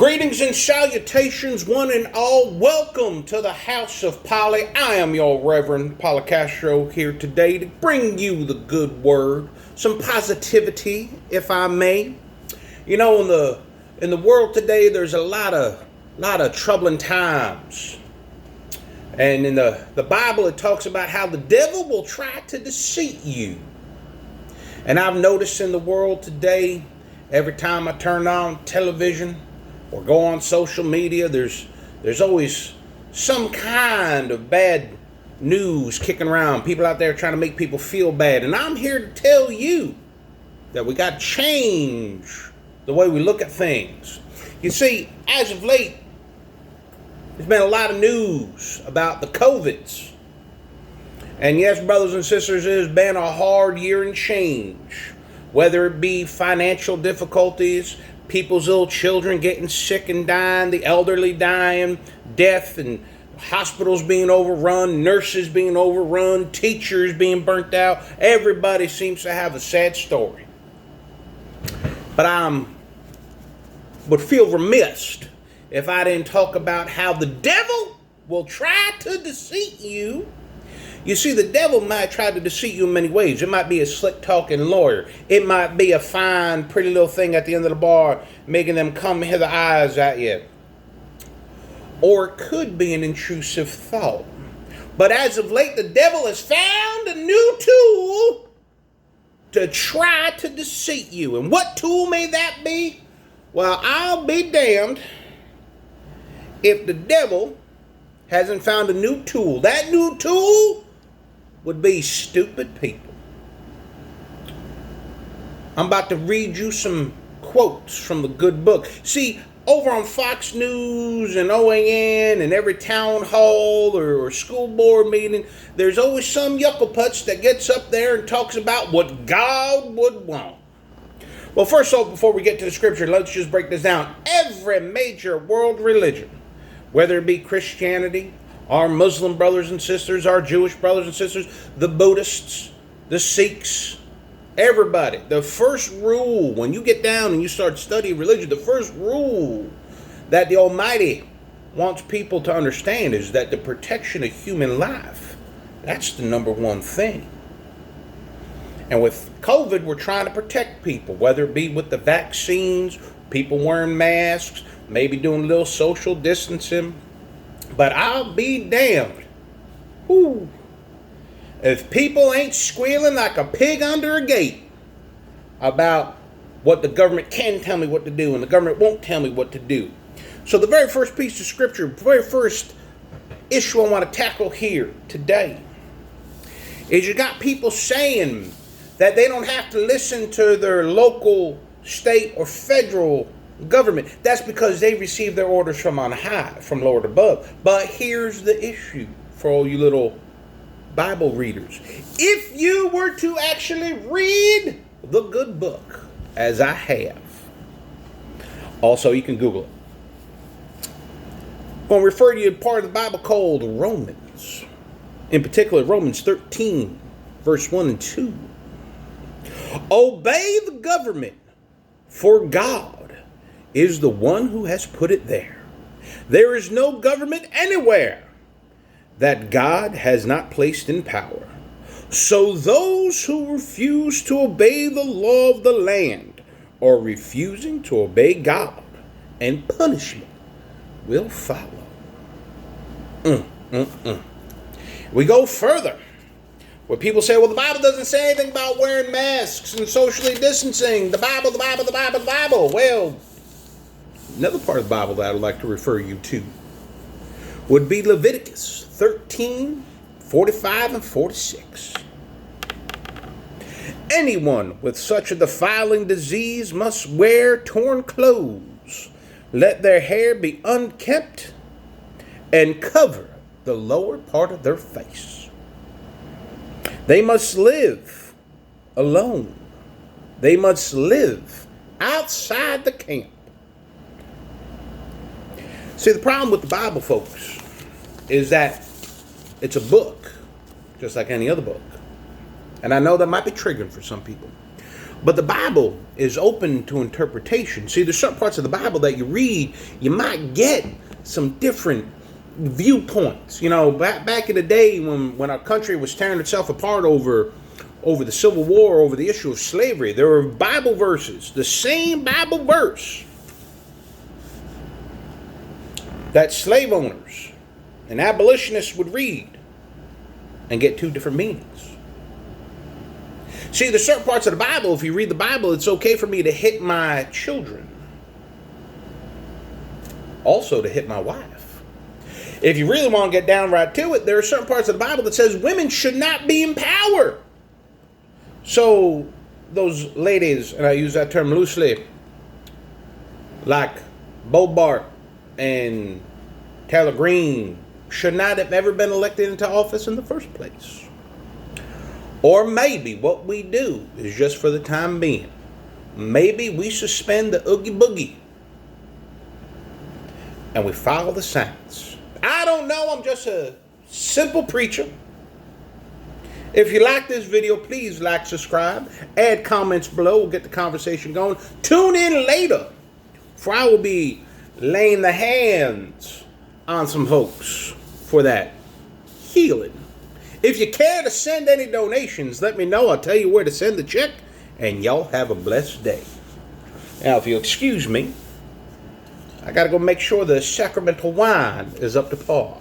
Greetings and salutations, one and all. Welcome to the house of Poli. I am your Reverend Poli Castro here today to bring you the good word, some positivity, if I may. You know, in the world today, there's a lot of troubling times. And in the Bible, it talks about how the devil will try to deceive you. And I've noticed in the world today, every time I turn on television or go on social media, there's always some kind of bad news kicking around. People out there trying to make people feel bad. And I'm here to tell you that we got to change the way we look at things. You see, as of late, there's been a lot of news about the COVIDs. And yes, brothers and sisters, it has been a hard year and change. Whether it be financial difficulties, people's little children getting sick and dying, the elderly dying, death and hospitals being overrun, nurses being overrun, teachers being burnt out. Everybody seems to have a sad story. But I would feel remiss if I didn't talk about how the devil will try to deceive you. You see, the devil might try to deceive you in many ways. It might be a slick-talking lawyer. It might be a fine, pretty little thing at the end of the bar making them come hither eyes at you. Or it could be an intrusive thought. But as of late, the devil has found a new tool to try to deceive you. And what tool may that be? Well, I'll be damned if the devil hasn't found a new tool. That new tool would be stupid people. I'm about to read you some quotes from the good book. See, over on Fox News and OAN and every town hall or school board meeting, there's always some yuckleputz that gets up there and talks about what God would want. Well, first off, before we get to the scripture, let's just break this down. Every major world religion, whether it be Christianity, our Muslim brothers and sisters, our Jewish brothers and sisters, the Buddhists, the Sikhs, everybody. The first rule, when you get down and you start studying religion, the first rule that the Almighty wants people to understand is that the protection of human life, that's the number one thing. And with COVID, we're trying to protect people, whether it be with the vaccines, people wearing masks, maybe doing a little social distancing. But I'll be damned. Whew. If people ain't squealing like a pig under a gate about what the government can tell me what to do and the government won't tell me what to do. So the very first piece of scripture, the very first issue I want to tackle here today is you got people saying that they don't have to listen to their local, state, or federal government. That's because they receive their orders from on high, from Lord above. But here's the issue for all you little Bible readers. If you were to actually read the good book, as I have, also you can Google it. I'm going to refer to you to part of the Bible called Romans. In particular, Romans 13, verse 1 and 2. Obey the government, for God is the one who has put it there. There is no government anywhere that God has not placed in power. So those who refuse to obey the law of the land are refusing to obey God, and punishment will follow. We go further. Where people say, well, the Bible doesn't say anything about wearing masks and socially distancing. The Bible. Well, another part of the Bible that I would like to refer you to would be Leviticus 13, 45 and 46. Anyone with such a defiling disease must wear torn clothes. Let their hair be unkempt and cover the lower part of their face. They must live alone. They must live outside the camp. See, the problem with the Bible, folks, is that it's a book, just like any other book. And I know that might be triggering for some people. But the Bible is open to interpretation. See, there's certain parts of the Bible that you read, you might get some different viewpoints. You know, back in the day when our country was tearing itself apart over the Civil War, over the issue of slavery, there were Bible verses, the same Bible verse, that slave owners and abolitionists would read and get two different meanings. See, there's certain parts of the Bible, if you read the Bible, it's okay for me to hit my children. Also to hit my wife. If you really want to get down right to it, there are certain parts of the Bible that says women should not be in power. So those ladies, and I use that term loosely, like Bobart and Taylor Greene, should not have ever been elected into office in the first place. Or maybe what we do is just for the time being. Maybe we suspend the Oogie Boogie and we follow the science. I don't know. I'm just a simple preacher. If you like this video, please like, subscribe, add comments below. We'll get the conversation going. Tune in later, for I will be laying the hands on some folks for that healing. If you care to send any donations, let me know. I'll tell you where to send the check, and y'all have a blessed day. Now, if you'll excuse me, I got to go make sure the sacramental wine is up to par.